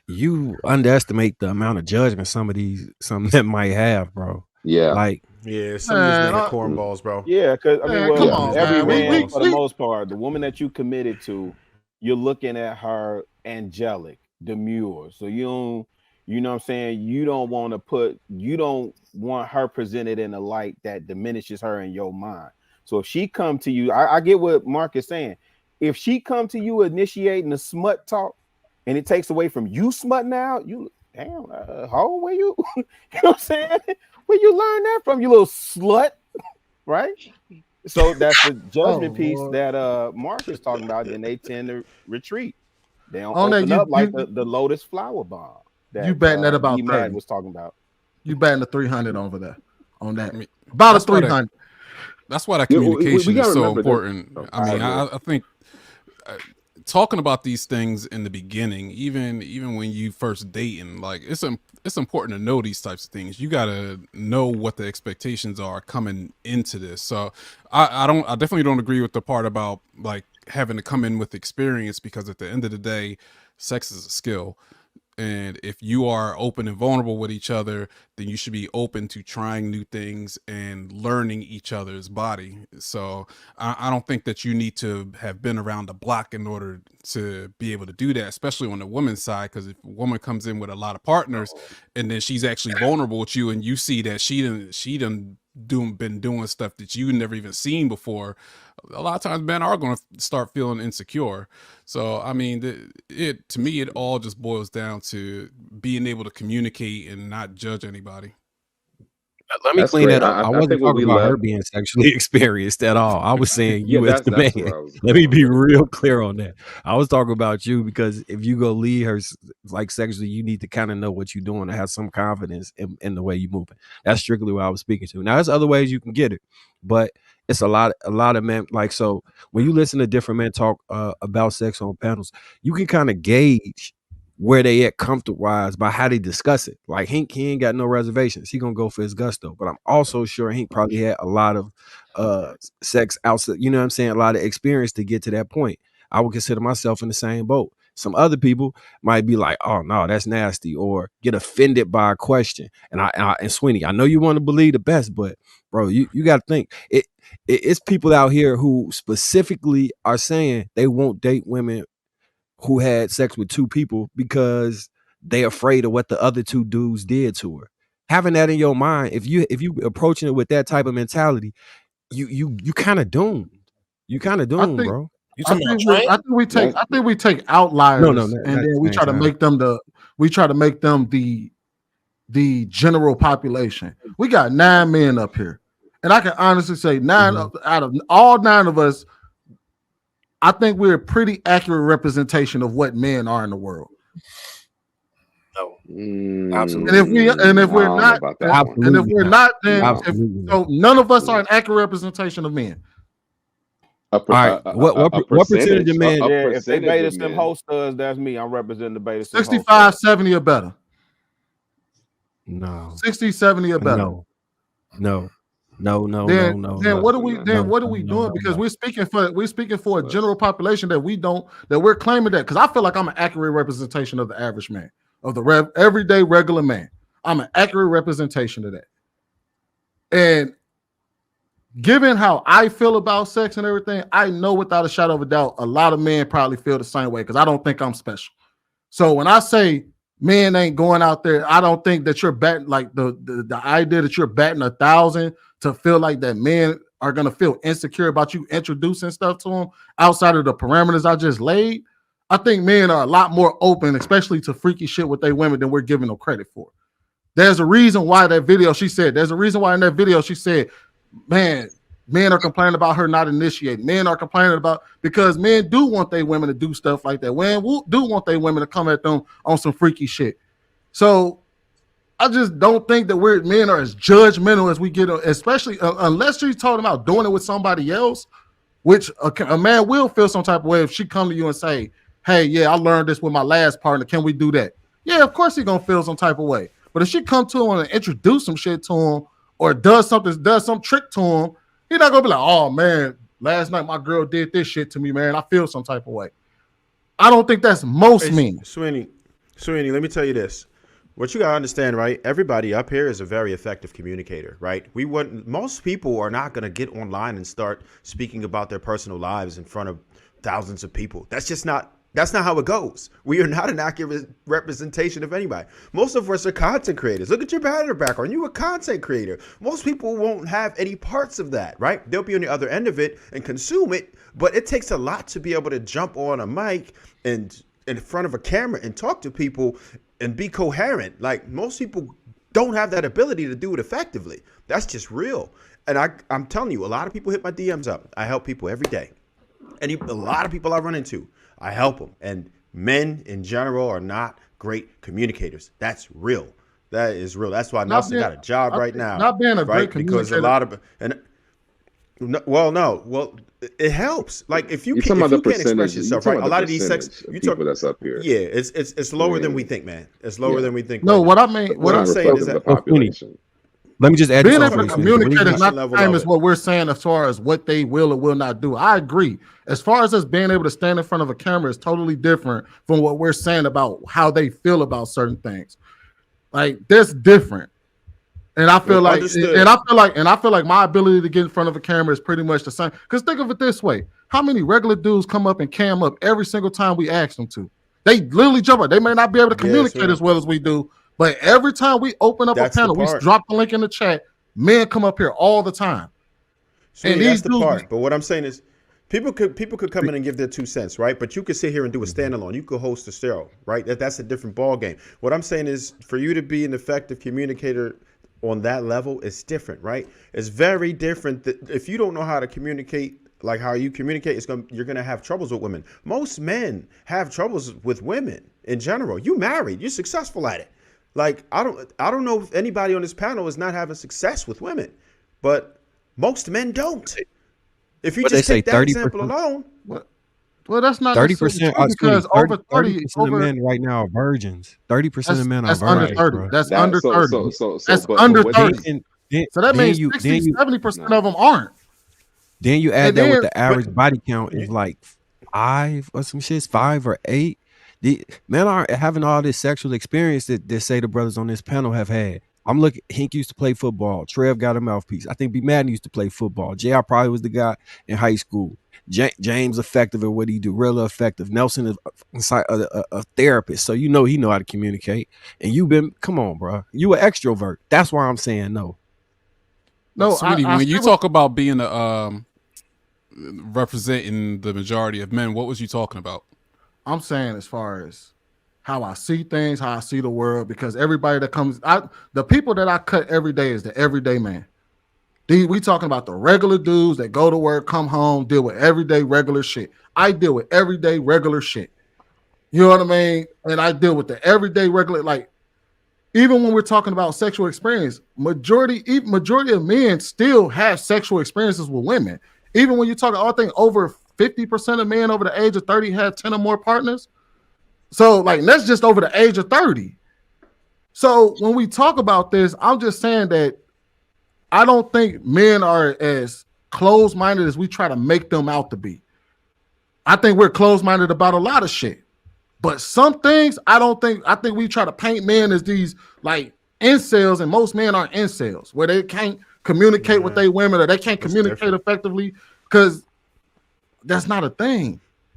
you underestimate the amount of judgment some that might have, bro. Yeah. Like, yeah, some of these men are cornballs, bro. Yeah, because I mean, Man, well, come Yeah. on, every man. man, for the most part, the woman that you committed to, you're looking at her angelic, demure. So you know what I'm saying? You don't want her presented in a light that diminishes her in your mind. So if she come to you, I get what Mark is saying. If she come to you initiating the smut talk, and it takes away from you smutting out, you damn, hoe, where you, you know what I'm saying? Where you learn that from, you little slut, right? So that's the judgment piece Lord. that Mark is talking about. Then they tend to retreat. They don't On that, open up like the lotus flower bomb that you betting that about D Mad 30. was talking about. You betting the 300 over there on that. I mean, About a that's why 300. That's why that Yeah, communication gotta is so remember that- important. I mean, yeah. I think talking about these things in the beginning, even when you first dating, like it's important to know these types of things. You gotta know what the expectations are coming into this. So I definitely don't agree with the part about like having to come in with experience, because at the end of the day, sex is a skill. And if you are open and vulnerable with each other, then you should be open to trying new things and learning each other's body. So I don't think that you need to have been around the block in order to be able to do that, especially on the woman's side. Because if a woman comes in with a lot of partners and then she's actually vulnerable with you, and you see that she done been doing stuff that you never even seen before, a lot of times men are going to start feeling insecure. So I mean, to me, it all just boils down to being able to communicate and not judge anybody. let me That's clean great. that up. I wasn't think what talking we about her left. being sexually experienced at all. I was saying Yeah, you as the that's man. where I was Let me going be with it. real clear on that. I was talking about you because if you go lead her like sexually, you need to kind of know what you're doing and have some confidence in the way you move. That's strictly what I was speaking to. Now, there's other ways you can get it, but it's a lot of men. Like, so when you listen to different men talk about sex on panels, you can kind of gauge where they at comfort wise by how they discuss it. Like he ain't got no reservations. He gonna go for his gusto. But I'm also sure Hink probably had a lot of sex outside, you know what I'm saying, a lot of experience to get to that point. I would consider myself in the same boat. Some other people might be like, oh no, that's nasty, or get offended by a question. And Sweeney, I know you want to believe the best, but bro, you got to think it's people out here who specifically are saying they won't date women who had sex with two people because they afraid of what the other two dudes did to her. Having that in your mind, if you approaching it with that type of mentality, you kind of doomed. You kind of I doomed, think bro. You I talking about think Trey? we take outliers, No, and then at we the try same to time. make them the general population. We got 9 men up here, and I can honestly say 9 out of all 9 of us, I think we're a pretty accurate representation of what men are in the world. No, absolutely. And if we're not, about that one. and if we're not, then Absolutely not. so none of us are an accurate representation of men. All right, what percentage of men? Yeah, if they beta of some men. host us, that's me. I'm representing the beta some 65, 70 or better. No, 60, 70 or better. no. Then No, what are we doing? Because we're speaking for a general population that we're claiming that, because I feel like I'm an accurate representation of the average man, of the everyday regular man. I'm an accurate representation of that. And given how I feel about sex and everything, I know without a shadow of a doubt, a lot of men probably feel the same way, because I don't think I'm special. So when I say men ain't going out there, I don't think that you're batting, like the idea that you're batting 1,000 to feel like that men are going to feel insecure about you introducing stuff to them outside of the parameters I just laid. I think men are a lot more open, especially to freaky shit with their women, than we're giving them credit for. There's a reason why in that video she said, man, men are complaining about her not initiating. Men are complaining about, because men do want their women to do stuff like that. Men do want their women to come at them on some freaky shit. So I just don't think that men are as judgmental as we get, especially unless she's talking about doing it with somebody else, which a man will feel some type of way if she come to you and say, hey, yeah, I learned this with my last partner. Can we do that? Yeah, of course he's going to feel some type of way. But if she come to him and introduce some shit to him, or does some trick to him, he's not going to be like, oh, man, last night my girl did this shit to me, man. I feel some type of way. I don't think that's most men. Sweeney, Serenity, let me tell you this. What you gotta understand, right? Everybody up here is a very effective communicator, right? Most people are not gonna get online and start speaking about their personal lives in front of thousands of people. That's not how it goes. We are not an accurate representation of anybody. Most of us are content creators. Look at your background. You're a content creator. Most people won't have any parts of that, right? They'll be on the other end of it and consume it, but it takes a lot to be able to jump on a mic and in front of a camera and talk to people and be coherent. Like, most people don't have that ability to do it effectively. That's just real. And I'm telling you, a lot of people hit my DMs up. I help people every day. And a lot of people I run into, I help them. And men in general are not great communicators. That's real. That is real. That's why Nelson got a job right now. Not being a great communicator. Because a lot of it helps. Like, if you can't express yourself, right? A lot of these people that's up here. Yeah, it's lower than we think, man. It's lower than we think. No, what I'm saying is that the population. Let me just add being able to communicate is not the same as what we're saying as far as what they will or will not do. I agree. As far as us being able to stand in front of a camera is totally different from what we're saying about how they feel about certain things. Like, that's different. And I feel like, I feel like my ability to get in front of a camera is pretty much the same. Because think of it this way: how many regular dudes come up and cam up every single time we ask them to? They literally jump up. They may not be able to communicate as well as we do, but every time we open up a panel, we drop the link in the chat. Men come up here all the time. And that's the part. But what I'm saying is, people could come in and give their 2 cents, right? But you could sit here and do a standalone. You could host a show, right? That's a different ball game. What I'm saying is, for you to be an effective communicator on that level, is different, right? It's very different. That if you don't know how to communicate like how you communicate, you're gonna have troubles with women. Most men have troubles with women in general. You married, you're successful at it. Like, I don't know if anybody on this panel is not having success with women, but most men don't. If you just take that example alone. Well, that's not 30%, because over 30% of men right now are virgins. 30% of men are virgins. That's under 30. That's under 30. So that means 60-70% of them aren't. Then you add that with the average body count is like 5 or some shit, 5 or 8. The men aren't having all this sexual experience that they say the brothers on this panel have had. I'm looking. Hink used to play football. Trev got a mouthpiece. I think B. Madden used to play football. JR probably was the guy in high school. James effective at what he do, really effective. Nelson is a therapist, so he know how to communicate. And come on, bro. You an extrovert. That's why I'm saying no. No, Sweetie, when you talk about being representing the majority of men, what was you talking about? I'm saying as far as how I see things, how I see the world, because everybody that comes, the people that I cut every day is the everyday man. We talking about the regular dudes that go to work, come home, deal with everyday regular shit. I deal with everyday regular shit. You know what I mean? And I deal with the everyday regular, like, even when we're talking about sexual experience, majority of men still have sexual experiences with women. Even when you talk, I think over 50% of men over the age of 30 had 10 or more partners. So, like, that's just over the age of 30. So when we talk about this, I'm just saying that I don't think men are as closed-minded as we try to make them out to be. I think we're closed-minded about a lot of shit. But some things, I think we try to paint men as these, like, incels, and most men aren't incels, where they can't communicate with their women, or they can't communicate effectively, because that's not a thing.